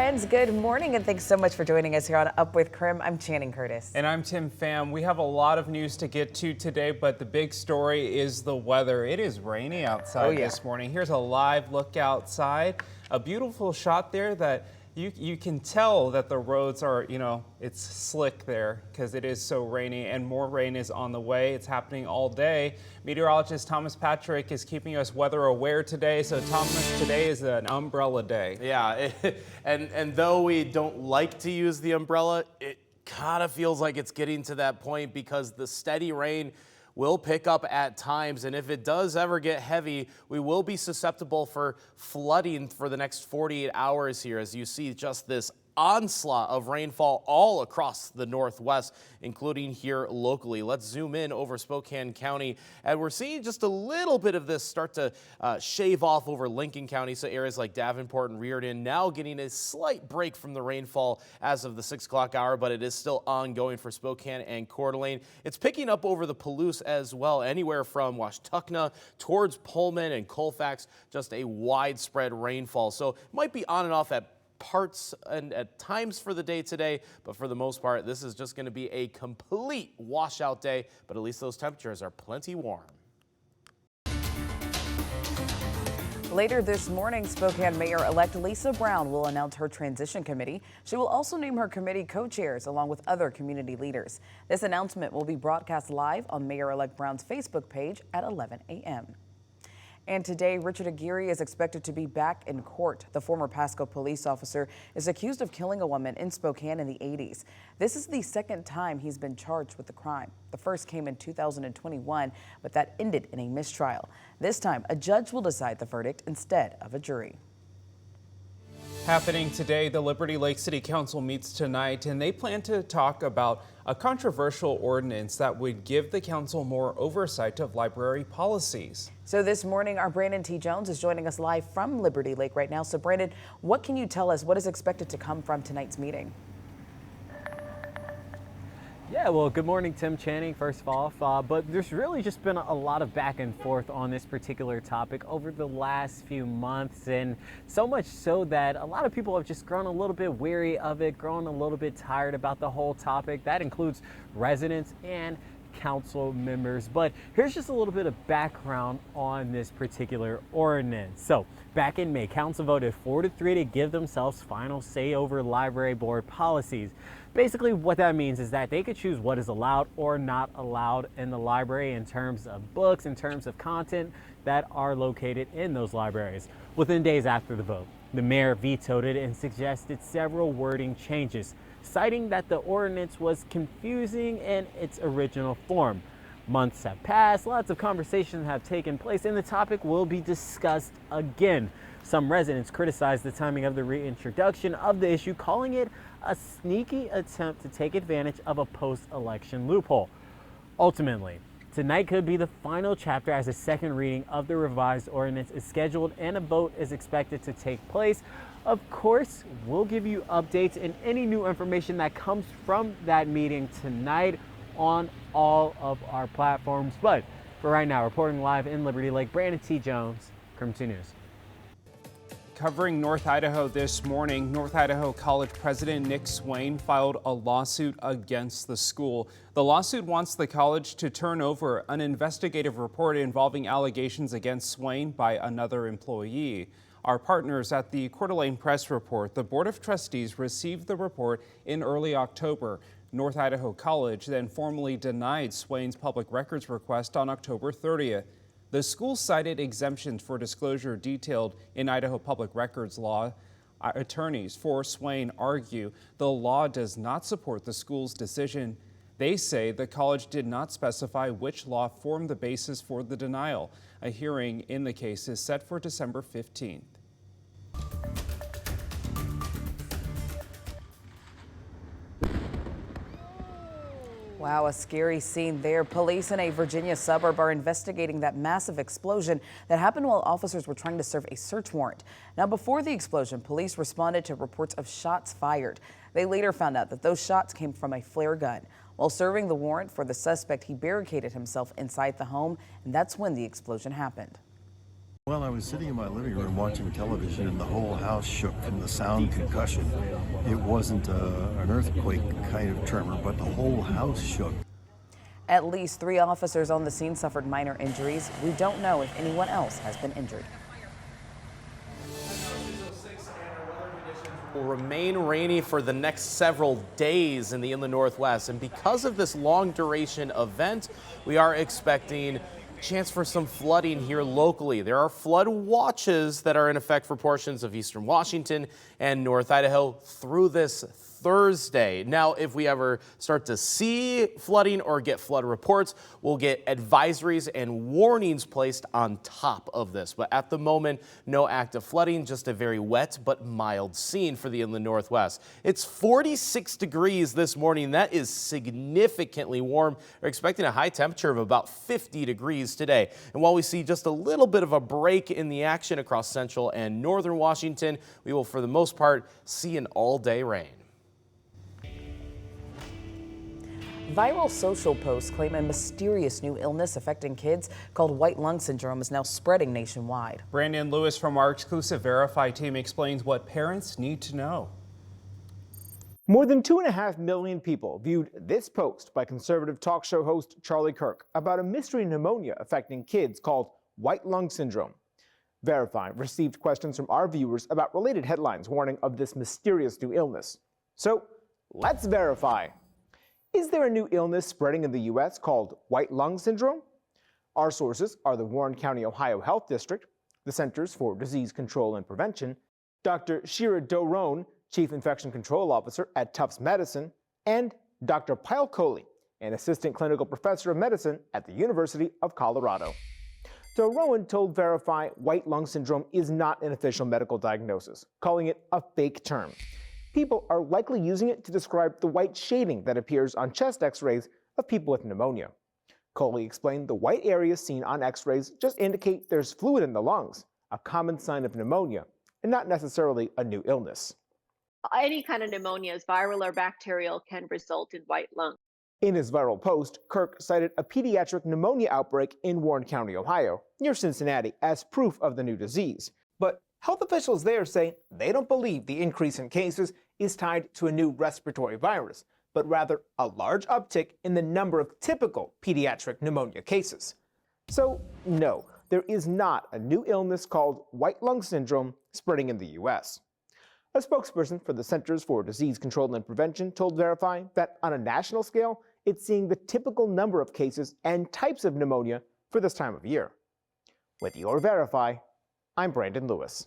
friends, good morning and thanks so much for joining us here on Up with KREM. I'm Channing Curtis. And I'm Tim Pham. We have a lot of news to get to today, but the big story is the weather. It is rainy outside this morning. Here's a live look outside. A beautiful shot there that you can tell that the roads are, it's slick there because it is so rainy, and more rain is on the way. It's happening all day. Meteorologist Thomas Patrick is keeping us weather aware today. So Thomas, today is an umbrella day. Yeah, and though we don't like to use the umbrella, it kind of feels like it's getting to that point because the steady rain will pick up at times, and if it does ever get heavy, we will be susceptible for flooding for the next 48 hours here, as you see just this onslaught of rainfall all across the Northwest, including here locally. Let's zoom in over Spokane County, and we're seeing just a little bit of this start to shave off over Lincoln County. So areas like Davenport and Reardon now getting a slight break from the rainfall as of the 6 o'clock hour, but it is still ongoing for Spokane and Coeur d'Alene. It's picking up over the Palouse as well, anywhere from Washtenaw towards Pullman and Colfax, just a widespread rainfall. So it might be on and off at parts and at times for the day today, but for the most part, this is just going to be a complete washout day, but at least those temperatures are plenty warm. Later this morning, Spokane Mayor-elect Lisa Brown will announce her transition committee. She will also name her committee co-chairs along with other community leaders. This announcement will be broadcast live on Mayor-elect Brown's Facebook page at 11 a.m. And today, Richard Aguirre is expected to be back in court. The former Pasco police officer is accused of killing a woman in Spokane in the 80s. This is the second time he's been charged with the crime. The first came in 2021, but that ended in a mistrial. This time, a judge will decide the verdict instead of a jury. Happening today, the Liberty Lake City Council meets tonight, and they plan to talk about a controversial ordinance that would give the council more oversight of library policies. So this morning, our Brandon T. Jones is joining us live from Liberty Lake right now. So Brandon, what can you tell us? What is expected to come from tonight's meeting? Yeah, well, good morning, Tim, Channing, first of all. But there's really just been a lot of back and forth on this particular topic over the last few months, and so much so that a lot of people have just grown a little bit weary of it, grown a little bit tired about the whole topic. That includes residents and council members. But here's just a little bit of background on this particular ordinance. So back in May, council voted 4-3 to give themselves final say over library board policies. Basically what that means is that they could choose what is allowed or not allowed in the library in terms of books, in terms of content that are located in those libraries. Within days after the vote, the mayor vetoed it and suggested several wording changes, citing that the ordinance was confusing in its original form. Months have passed, lots of conversations have taken place, and the topic will be discussed again. Some residents criticized the timing of the reintroduction of the issue, calling it a sneaky attempt to take advantage of a post-election loophole. Ultimately, tonight could be the final chapter as a second reading of the revised ordinance is scheduled and a vote is expected to take place. Of course, we'll give you updates and any new information that comes from that meeting tonight on all of our platforms. But for right now, reporting live in Liberty Lake, Brandon T. Jones, KREM 2 News. Covering North Idaho this morning, North Idaho College President Nick Swain filed a lawsuit against the school. The lawsuit wants the college to turn over an investigative report involving allegations against Swain by another employee. Our partners at the Coeur d'Alene Press report, the Board of Trustees received the report in early October. North Idaho College then formally denied Swain's public records request on October 30th. The school cited exemptions for disclosure detailed in Idaho public records law. Attorneys for Swain argue the law does not support the school's decision. They say the college did not specify which law formed the basis for the denial. A hearing in the case is set for December 15th. Wow, a scary scene there. Police in a Virginia suburb are investigating that massive explosion that happened while officers were trying to serve a search warrant. Now, before the explosion, police responded to reports of shots fired. They later found out that those shots came from a flare gun. While serving the warrant for the suspect, he barricaded himself inside the home, and that's when the explosion happened. Well, I was sitting in my living room watching television and the whole house shook from the sound concussion. It wasn't an earthquake kind of tremor, but the whole house shook. At least 3 officers on the scene suffered minor injuries. We don't know if anyone else has been injured. Will remain rainy for the next several days in the inland northwest, and because of this long duration event, we are expecting chance for some flooding here locally. There are flood watches that are in effect for portions of eastern Washington and North Idaho through this Thursday. Now, if we ever start to see flooding or get flood reports, we'll get advisories and warnings placed on top of this. But at the moment, no active flooding, just a very wet but mild scene for the inland northwest. It's 46 degrees this morning. That is significantly warm. We're expecting a high temperature of about 50 degrees today. And while we see just a little bit of a break in the action across central and northern Washington, we will for the most part see an all-day rain. Viral social posts claim a mysterious new illness affecting kids called white lung syndrome is now spreading nationwide. Brandon Lewis from our exclusive Verify team explains what parents need to know. More than 2.5 million people viewed this post by conservative talk show host Charlie Kirk about a mystery pneumonia affecting kids called white lung syndrome. Verify received questions from our viewers about related headlines warning of this mysterious new illness. So let's verify. Is there a new illness spreading in the U.S. called white lung syndrome? Our sources are the Warren County, Ohio Health District, the Centers for Disease Control and Prevention, Dr. Shira Doron, Chief Infection Control Officer at Tufts Medicine, and Dr. Pyle Coley, an Assistant Clinical Professor of Medicine at the University of Colorado. Doron told Verify white lung syndrome is not an official medical diagnosis, calling it a fake term. People are likely using it to describe the white shading that appears on chest x-rays of people with pneumonia. Coley explained the white areas seen on x-rays just indicate there's fluid in the lungs, a common sign of pneumonia, and not necessarily a new illness. Any kind of pneumonia, viral or bacterial, can result in white lung. In his viral post, Kirk cited a pediatric pneumonia outbreak in Warren County, Ohio, near Cincinnati, as proof of the new disease. But health officials there say they don't believe the increase in cases is tied to a new respiratory virus, but rather a large uptick in the number of typical pediatric pneumonia cases. So, no, there is not a new illness called white lung syndrome spreading in the U.S. A spokesperson for the Centers for Disease Control and Prevention told Verify that on a national scale, it's seeing the typical number of cases and types of pneumonia for this time of year. With your Verify, I'm Brandon Lewis.